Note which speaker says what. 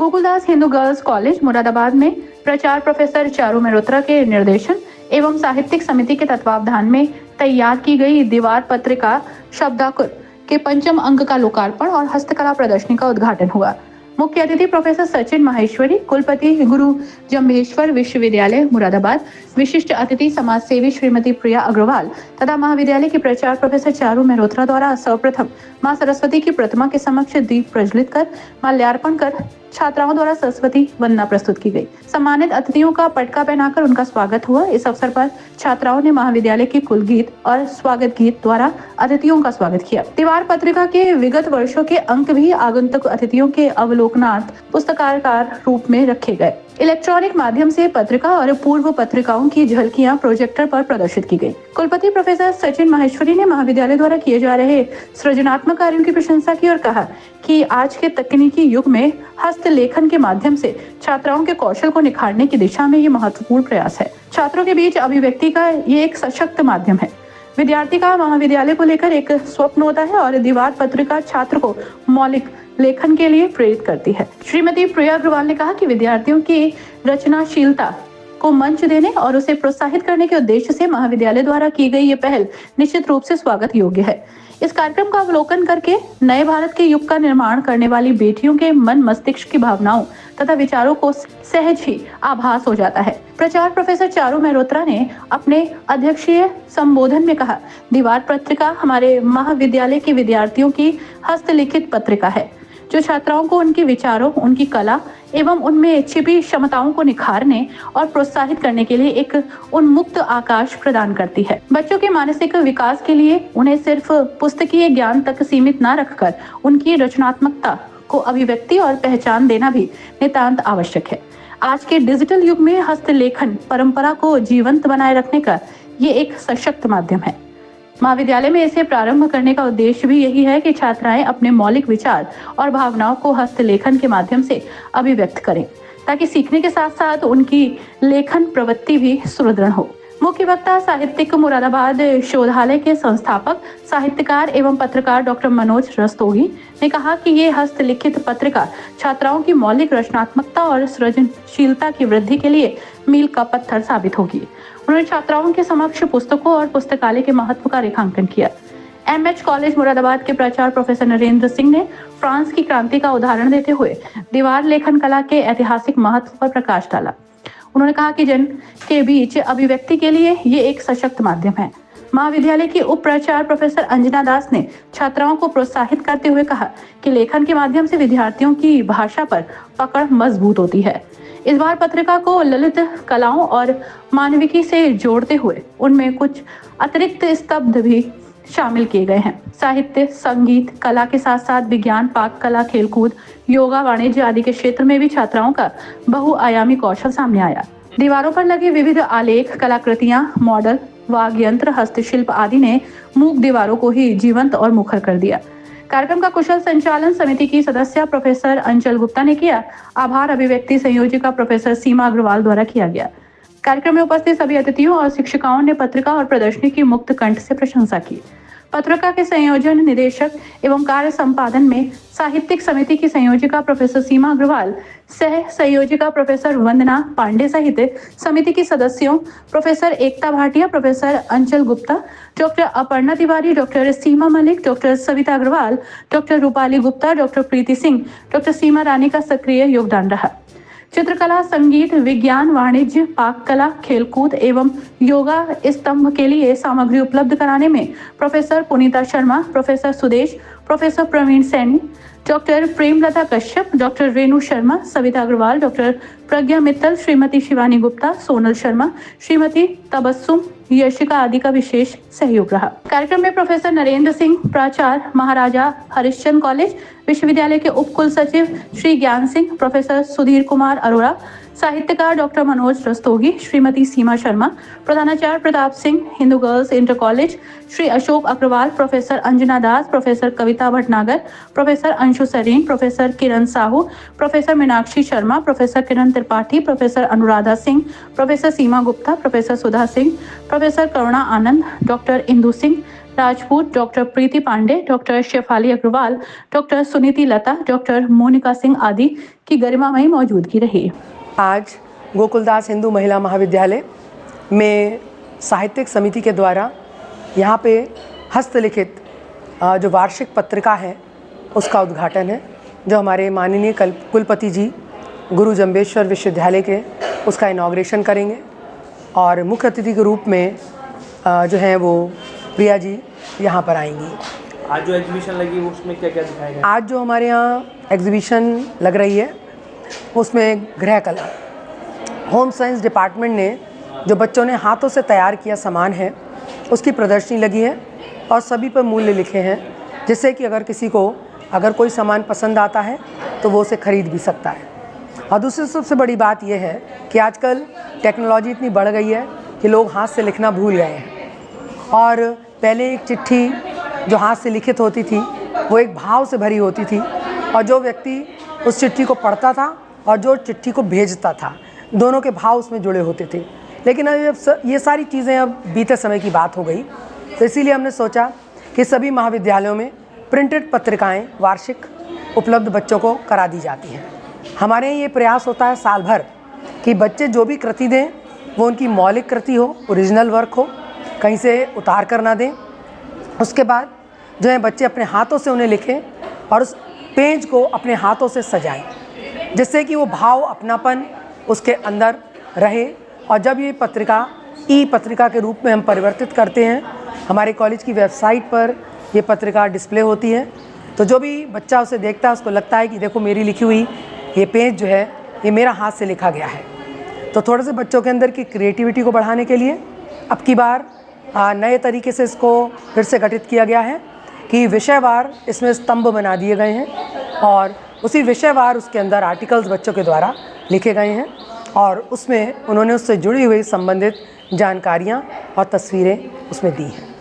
Speaker 1: Gokuldas Hindu girls college Moradabad में प्राचार्य professor Charu Mehrotra के निर्देशन एवं साहित्यिक समिति के तत्वावधान में तैयार की गई दीवार पत्रिका शब्दाकुर के 5वें अंक का लोकार्पण और हस्तकला प्रदर्शनी का उद्घाटन हुआ। मुख्य अतिथि प्रोफेसर सचिन माहेश्वरी, कुलपति गुरु जम्भेश्वर विश्वविद्यालय मुरादाबाद, विशिष्ट अतिथि समाज सेवी श्रीमती प्रिया अग्रवाल तथा महाविद्यालय के प्राचार्य प्रोफेसर चारू मेहरोत्रा द्वारा सर्वप्रथम मां सरस्वती की प्रतिमा के समक्ष दीप प्रज्वलित कर माल्यार्पण कर छात्राओं द्वारा सरस्वती वंदना प्रस्तुत की गई। सम्मानित अतिथियों का पटका पहनाकर उनका स्वागत हुआ। इस अवसर पर छात्राओं ने महाविद्यालय के कुल गीत और स्वागत गीत द्वारा अतिथियों का स्वागत किया। दीवार पत्रिका के विगत वर्षों के अंक भी आगंतुक अतिथियों के अवलोकनार्थ पुस्तकाकार रूप में रखे गए। इलेक्ट्रॉनिक माध्यम से पत्रिका और पूर्व पत्रिकाओं की झलकियां प्रोजेक्टर पर प्रदर्शित की गई। कुलपति प्रोफेसर सचिन माहेश्वरी ने महाविद्यालय द्वारा किए जा रहे सृजनात्मक कार्यों की प्रशंसा की और कहा कि आज के तकनीकी युग में हस्तलेखन के माध्यम से छात्राओं के कौशल को निखारने की दिशा में ये महत्वपूर्ण प्रयास है। छात्रों के बीच अभिव्यक्ति का ये एक सशक्त माध्यम है। विद्यार्थी का महाविद्यालय को लेकर एक स्वप्न होता है और दीवार पत्रिका छात्र को मौलिक लेखन के लिए प्रेरित करती है। श्रीमती प्रिया अग्रवाल ने कहा कि विद्यार्थियों की रचनाशीलता को मंच देने और उसे प्रोत्साहित करने के उद्देश्य से महाविद्यालय द्वारा की गई ये पहल निश्चित रूप से स्वागत योग्य है। इस कार्यक्रम का अवलोकन करके नए भारत के युग का निर्माण करने वाली बेटियों के मन मस्तिष्क की भावनाओं तथा विचारों को सहज ही आभास हो जाता है। प्राचार्य प्रोफेसर चारू मेहरोत्रा ने अपने अध्यक्षीय संबोधन में कहा, दीवार पत्रिका हमारे महाविद्यालय के विद्यार्थियों की हस्तलिखित पत्रिका है जो छात्राओं को उनके विचारों, उनकी कला एवं उनमें छिपी क्षमताओं को निखारने और प्रोत्साहित करने के लिए एक उन्मुक्त आकाश प्रदान करती है। बच्चों के मानसिक विकास के लिए उन्हें सिर्फ पुस्तकीय ज्ञान तक सीमित न रखकर उनकी रचनात्मकता को अभिव्यक्ति और पहचान देना भी नितांत आवश्यक है। आज के डिजिटल युग में हस्तलेखन परंपरा को जीवंत बनाए रखने का ये एक सशक्त माध्यम है। महाविद्यालय में इसे प्रारंभ करने का उद्देश्य भी यही है कि छात्राएं अपने मौलिक विचार और भावनाओं को हस्तलेखन के माध्यम से अभिव्यक्त करें ताकि सीखने के साथ साथ उनकी लेखन प्रवृत्ति भी सुदृढ़ हो। मुख्य वक्ता साहित्यिक मुरादाबाद शोधालय के संस्थापक साहित्यकार एवं पत्रकार डॉक्टर मनोज रस्तोगी ने कहा कि ये हस्तलिखित पत्रिका छात्राओं की मौलिक रचनात्मकता और सृजनशीलता की वृद्धि के लिए मील का पत्थर साबित होगी। उन्होंने छात्राओं के समक्ष पुस्तकों और पुस्तकालय के महत्व का रेखांकन किया। एमएच कॉलेज मुरादाबाद के प्राचार्य प्रोफेसर नरेंद्र सिंह ने फ्रांस की क्रांति का उदाहरण देते हुए दीवार लेखन कला के ऐतिहासिक महत्व पर प्रकाश डाला। उन्होंने कहा कि जन के बीच अभिव्यक्ति के लिए ये एक सशक्त माध्यम है। महाविद्यालय की उप प्राचार्य प्रोफेसर अंजना दास ने छात्राओं को प्रोत्साहित करते हुए कहा कि लेखन के माध्यम से विद्यार्थियों की भाषा पर पकड़ मजबूत होती है। इस बार पत्रिका को ललित कलाओं और मानविकी से जोड़ते हुए उनमें कुछ अतिरिक्त स्तब्ध भी शामिल किए गए हैं। साहित्य, संगीत, कला के साथ साथ विज्ञान, पाक कला, खेलकूद, योगा, वाणिज्य आदि के क्षेत्र में भी छात्राओं का बहुआयामी कौशल सामने आया। दीवारों पर लगे विविध आलेख, कलाकृतियां, मॉडल, वाद्य यंत्र, हस्तशिल्प आदि ने मूक दीवारों को ही जीवंत और मुखर कर दिया। कार्यक्रम का कुशल संचालन समिति की सदस्य प्रोफेसर अंचल गुप्ता ने किया। आभार अभिव्यक्ति संयोजिका प्रोफेसर सीमा अग्रवाल द्वारा किया गया। कार्यक्रम में उपस्थित सभी अतिथियों और शिक्षिकाओं ने पत्रिका और प्रदर्शनी की मुक्त कंठ से प्रशंसा की। पत्रिका के संयोजन, निदेशक एवं कार्य संपादन में साहित्यिक समिति की संयोजिका प्रोफेसर सीमा अग्रवाल, सह संयोजिका प्रोफेसर वंदना पांडे सहित समिति के सदस्यों प्रोफेसर एकता Bhatia, professor Anchal Gupta, doctor Aparna Tiwari, doctor Seema Malik, doctor Savita Agarwal, doctor Rupali Gupta, doctor Preeti Singh, doctor Seema Rani का सक्रिय योगदान रहा। चित्रकला, संगीत, विज्ञान, वाणिज्य, पाक कला, खेलकूद एवं योगा स्तंभ के लिए सामग्री उपलब्ध कराने में professor Punita Sharma, professor Sudesh, professor Praveen Saini, doctor Premlata Kashyap, doctor Renu Sharma, Savita Agarwal, doctor Pragya Mittal, Shrimati Shivani Gupta, Sonal Sharma, Shrimati Tabassum Yashika आदि का विशेष सहयोग रहा। कार्यक्रम में प्रोफेसर नरेंद्र सिंह, प्राचार्य महाराजा हरिश्चंद्र कॉलेज विश्वविद्यालय के उप कुल सचिव श्री ज्ञान सिंह, प्रोफेसर सुधीर कुमार अरोड़ा, साहित्यकार डॉक्टर मनोज रस्तोगी, श्रीमती सीमा शर्मा, प्रधानाचार्य Pratap Singh, Hindu girls inter college, Shri Ashok Agarwal, professor Anjana Das, professor Kavita Bhatnagar, professor Anshu Sareen, professor Kiran Sahu, professor Meenakshi Sharma, professor Kiran Tripathi, professor Anuradha Singh, professor Seema Gupta, professor Sudha Singh, professor Karuna Anand, doctor Indu Singh, Rajput, doctor Preeti Pandey, doctor Shefali Agarwal, doctor Suniti Lata, doctor Monika Singh आदि की गरिमामयी मौजूदगी रही।
Speaker 2: आज गोकुलदास हिंदू महिला महाविद्यालय में साहित्यिक समिति के द्वारा यहाँ पे हस्तलिखित जो वार्षिक पत्रिका है उसका उद्घाटन है, जो हमारे माननीय कुलपति जी गुरु जंबेश्वर विश्वविद्यालय के उसका इनॉग्रेशन करेंगे और मुख्य अतिथि के रूप में जो है वो प्रिया जी यहाँ पर आएंगी।
Speaker 3: आज जो एग्जीबिशन लगी उसमें क्या क्या दिखाया गया?
Speaker 2: आज जो हमारे यहाँ एग्जीबिशन लग रही है उसमें गृह कला, होम साइंस डिपार्टमेंट ने जो बच्चों ने हाथों से तैयार किया सामान है उसकी प्रदर्शनी लगी है और सभी पर मूल्य लिखे हैं, जिससे कि अगर कोई सामान पसंद आता है तो वो उसे खरीद भी सकता है। और दूसरी सबसे बड़ी बात यह है कि आजकल टेक्नोलॉजी इतनी बढ़ गई है कि लोग हाथ से लिखना भूल गए हैं और पहले एक चिट्ठी जो हाथ से लिखित होती थी वो एक भाव से भरी होती थी और जो व्यक्ति उस चिट्ठी को पढ़ता था और जो चिट्ठी को भेजता था दोनों के भाव उसमें जुड़े होते थे। लेकिन अब ये सारी चीज़ें अब बीते समय की बात हो गई, तो इसीलिए हमने सोचा कि सभी महाविद्यालयों में प्रिंटेड पत्रिकाएं वार्षिक उपलब्ध बच्चों को करा दी जाती हैं। हमारे यहाँ ये प्रयास होता है साल भर कि बच्चे जो भी कृति दें वो उनकी मौलिक कृति हो, ओरिजिनल वर्क हो, कहीं से उतार कर ना दें। उसके बाद जो है बच्चे अपने हाथों से उन्हें लिखें और उस पेज को अपने हाथों से सजाएं, जिससे कि वो भाव अपनापन उसके अंदर रहे। और जब ये पत्रिका ई पत्रिका के रूप में हम परिवर्तित करते हैं, हमारे कॉलेज की वेबसाइट पर ये पत्रिका डिस्प्ले होती है, तो जो भी बच्चा उसे देखता है उसको लगता है कि देखो मेरी लिखी हुई ये पेज जो है ये मेरा हाथ से लिखा गया है। तो थोड़े से बच्चों के अंदर की क्रिएटिविटी को बढ़ाने के लिए अब की बार नए तरीके से इसको फिर से गठित किया गया है कि विषयवार इसमें स्तंभ बना दिए गए हैं और उसी विषयवार उसके अंदर आर्टिकल्स बच्चों के द्वारा लिखे गए हैं और उसमें उन्होंने उससे जुड़ी हुई संबंधित जानकारियाँ और तस्वीरें उसमें दी हैं।